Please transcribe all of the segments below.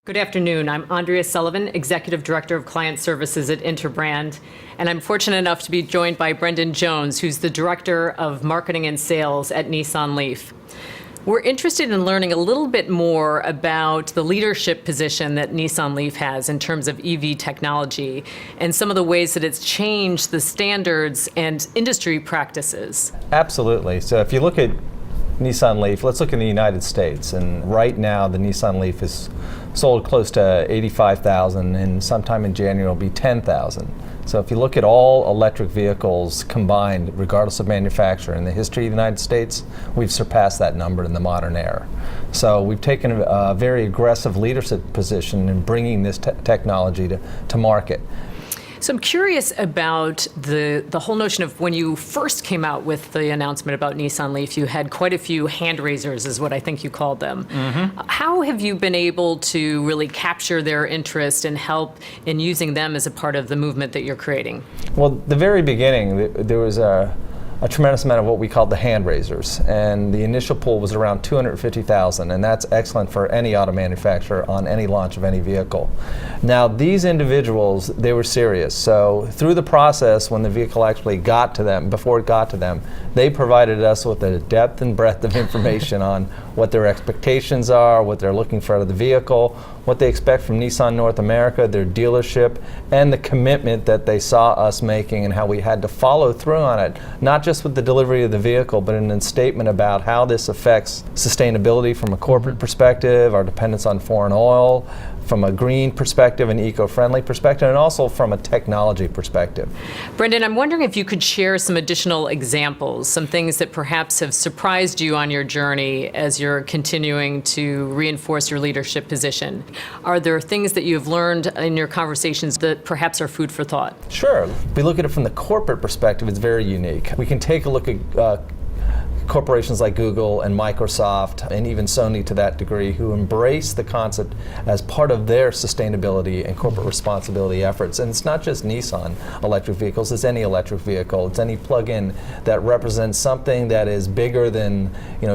Good afternoon. I'm Andrea Sullivan, Executive Director of Client Services at Interbrand, and I'm fortunate enough to be joined by Brendan Jones, who's the Director of Marketing and Sales at Nissan Leaf. We're interested in learning a little bit more about the leadership position that Nissan Leaf has in terms of EV technology and some of the ways that it's changed the standards and industry practices. Absolutely. So if you look at Nissan Leaf, let's look in the United States, and right now the Nissan Leaf is sold close to 85,000, and sometime in January it'll be 10,000. So if you look at all electric vehicles combined, regardless of manufacturer, in the history of the United States, we've surpassed that number in the modern era. So we've taken a very aggressive leadership position in bringing this technology to market. So I'm curious about the whole notion of when you first came out with the announcement about Nissan Leaf, you had quite a few hand raisers, is what I think you called them. Mm-hmm. How have you been able to really capture their interest and help in using them as a part of the movement that you're creating? Well, the very beginning, there was a tremendous amount of what we called the hand raisers, and the initial pool was around 250,000, and that's excellent for any auto manufacturer on any launch of any vehicle. Now, these individuals, they were serious, so through the process, when the vehicle actually got to them, before it got to them, they provided us with a depth and breadth of information on what their expectations are, what they're looking for out of the vehicle, what they expect from Nissan North America, their dealership, and the commitment that they saw us making and how we had to follow through on it, not just with the delivery of the vehicle, but in a statement about how this affects sustainability from a corporate perspective, our dependence on foreign oil, from a green perspective, an eco-friendly perspective, and also from a technology perspective. Brendan, I'm wondering if you could share some additional examples, some things that perhaps have surprised you on your journey as you're continuing to reinforce your leadership position. Are there things that you've learned in your conversations that perhaps are food for thought? Sure. If we look at it from the corporate perspective, it's very unique. We can take a look at corporations like Google and Microsoft and even Sony to that degree, who embrace the concept as part of their sustainability and corporate responsibility efforts. And it's not just Nissan electric vehicles, it's any electric vehicle, it's any plug-in that represents something that is bigger than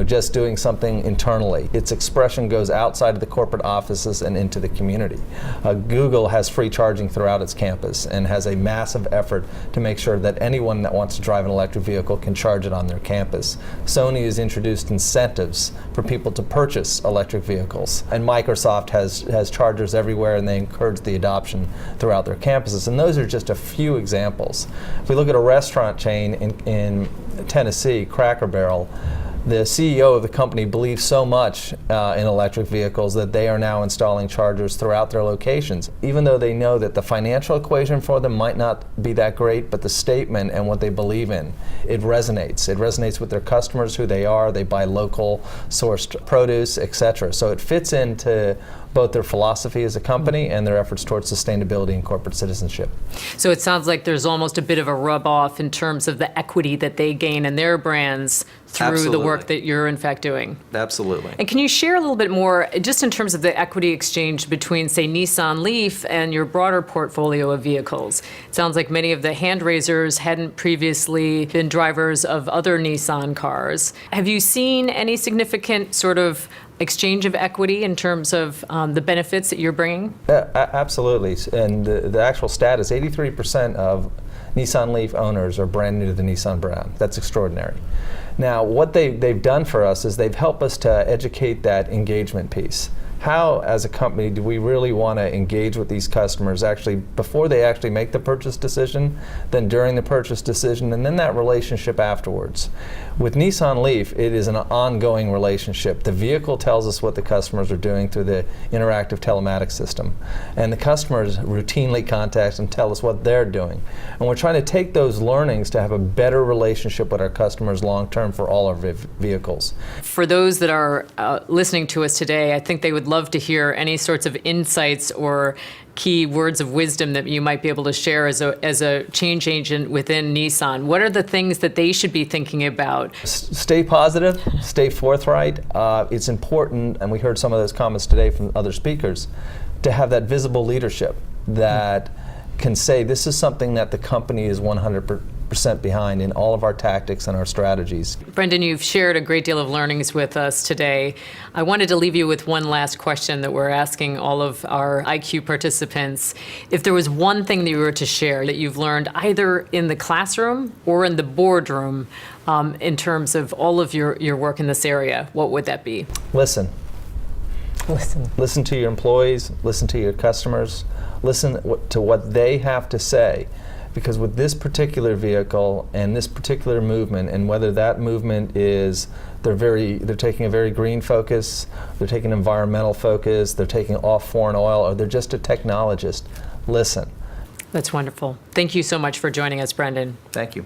just doing something internally. Its expression goes outside of the corporate offices and into the community. Google has free charging throughout its campus and has a massive effort to make sure that anyone that wants to drive an electric vehicle can charge it on their campus. Sony has introduced incentives for people to purchase electric vehicles, and Microsoft has chargers everywhere, and they encourage the adoption throughout their campuses. And those are just a few examples. If we look at a restaurant chain in Tennessee, Cracker Barrel, the CEO of the company believes so much in electric vehicles that they are now installing chargers throughout their locations, even though they know that the financial equation for them might not be that great, but the statement and what they believe in, it resonates. It resonates with their customers, who they are. They buy local sourced produce, etc. So it fits into both their philosophy as a company and their efforts towards sustainability and corporate citizenship. So it sounds like there's almost a bit of a rub-off in terms of the equity that they gain in their brands through Absolutely. the work that you're in fact doing. Absolutely. And can you share a little bit more, just in terms of the equity exchange between, say, Nissan Leaf and your broader portfolio of vehicles? It sounds like many of the hand raisers hadn't previously been drivers of other Nissan cars. Have you seen any significant sort of exchange of equity in terms of the benefits that you're bringing? Absolutely. And the actual stat is 83% of Nissan Leaf owners are brand new to the Nissan brand. That's extraordinary. Now, what they've done for us is they've helped us to educate that engagement piece. How, as a company, do we really want to engage with these customers actually before they actually make the purchase decision, then during the purchase decision, and then that relationship afterwards? With Nissan Leaf, it is an ongoing relationship. The vehicle tells us what the customers are doing through the interactive telematics system, and the customers routinely contact and tell us what they're doing. And we're trying to take those learnings to have a better relationship with our customers long term for all our vehicles. For those that are listening to us today, I think they would love to hear any sorts of insights or key words of wisdom that you might be able to share as a change agent within Nissan. What are the things that they should be thinking about? Stay positive, stay forthright. It's important, and we heard some of those comments today from other speakers, to have that visible leadership that can say this is something that the company is 100% 100% behind in all of our tactics and our strategies. Brendan, you've shared a great deal of learnings with us today. I wanted to leave you with one last question that we're asking all of our IQ participants. If there was one thing that you were to share that you've learned either in the classroom or in the boardroom in terms of all of your work in this area, what would that be? Listen. Listen to your employees, listen to your customers, listen to what they have to say. Because with this particular vehicle and this particular movement, and whether that movement is they're taking a very green focus, they're taking an environmental focus, they're taking off foreign oil, or they're just a technologist, listen. That's wonderful. Thank you so much for joining us, Brendan. Thank you.